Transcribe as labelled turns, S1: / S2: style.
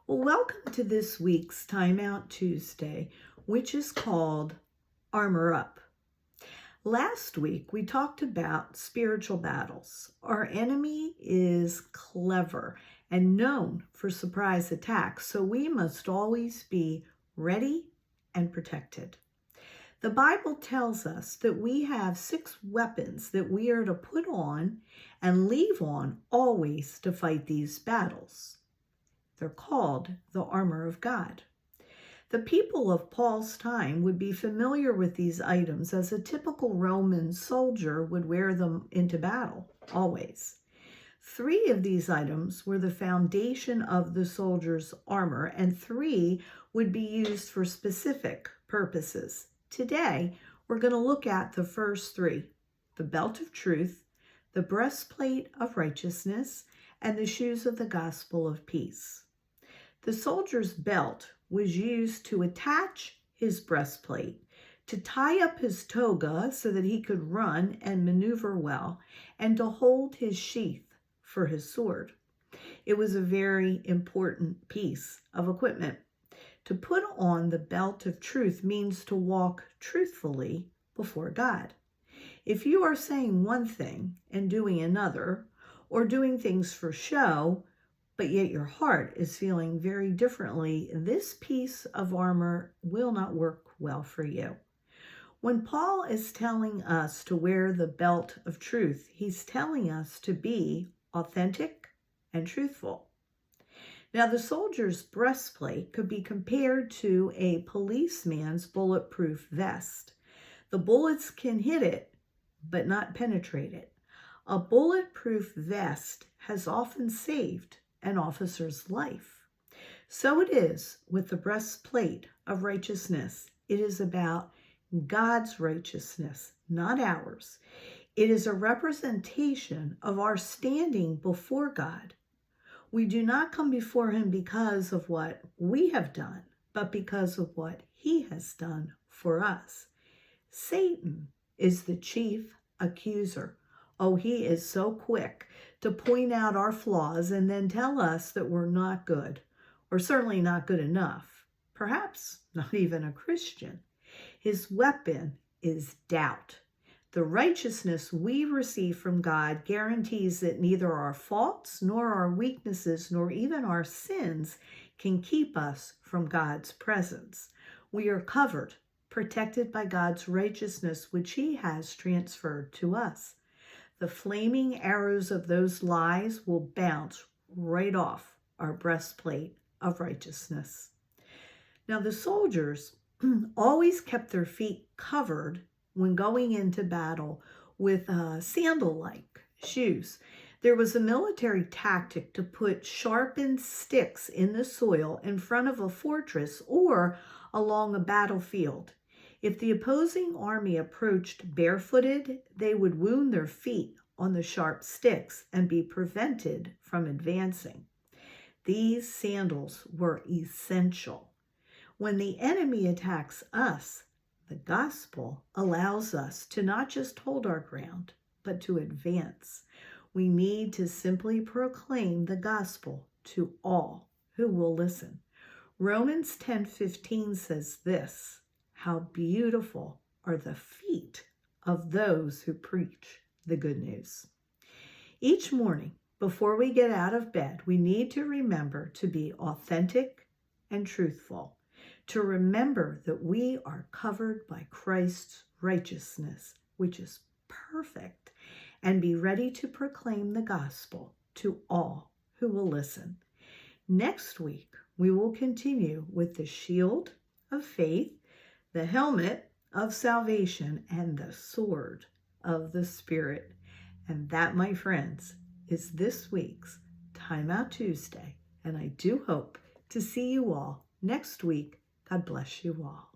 S1: Well, welcome to this week's Time Out Tuesday, which is called Armor Up. Last week, we talked about spiritual battles. Our enemy is clever and known for surprise attacks, so we must always be ready and protected. The Bible tells us that we have 6 weapons that we are to put on and leave on always to fight these battles. They're called the armor of God. The people of Paul's time would be familiar with these items as a typical Roman soldier would wear them into battle, always. 3 of these items were the foundation of the soldier's armor, and 3 would be used for specific purposes. Today, we're going to look at the first 3, the belt of truth, the breastplate of righteousness, and the shoes of the gospel of peace. The soldier's belt was used to attach his breastplate, to tie up his toga so that he could run and maneuver well, and to hold his sheath for his sword. It was a very important piece of equipment. To put on the belt of truth means to walk truthfully before God. If you are saying one thing and doing another, or doing things for show, but yet your heart is feeling very differently, this piece of armor will not work well for you. When Paul is telling us to wear the belt of truth, he's telling us to be authentic and truthful. Now, the soldier's breastplate could be compared to a policeman's bulletproof vest. The bullets can hit it, but not penetrate it. A bulletproof vest has often saved an officer's life. So it is with the breastplate of righteousness. It is about God's righteousness, not ours. It is a representation of our standing before God. We do not come before him because of what we have done, but because of what he has done for us. Satan is the chief accuser. Oh, he is so quick to point out our flaws and then tell us that we're not good, or certainly not good enough, perhaps not even a Christian. His weapon is doubt. The righteousness we receive from God guarantees that neither our faults, nor our weaknesses, nor even our sins can keep us from God's presence. We are covered, protected by God's righteousness, which he has transferred to us. The flaming arrows of those lies will bounce right off our breastplate of righteousness. Now, the soldiers always kept their feet covered when going into battle with sandal-like shoes. There was a military tactic to put sharpened sticks in the soil in front of a fortress or along a battlefield. If the opposing army approached barefooted, they would wound their feet on the sharp sticks and be prevented from advancing. These sandals were essential. When the enemy attacks us, the gospel allows us to not just hold our ground, but to advance. We need to simply proclaim the gospel to all who will listen. Romans 10:15 says this, "How beautiful are the feet of those who preach the good news." Each morning, before we get out of bed, we need to remember to be authentic and truthful, to remember that we are covered by Christ's righteousness, which is perfect, and be ready to proclaim the gospel to all who will listen. Next week, we will continue with the shield of faith, the helmet of salvation, and the sword of the Spirit. And that, my friends, is this week's Time Out Tuesday. And I do hope to see you all next week. God bless you all.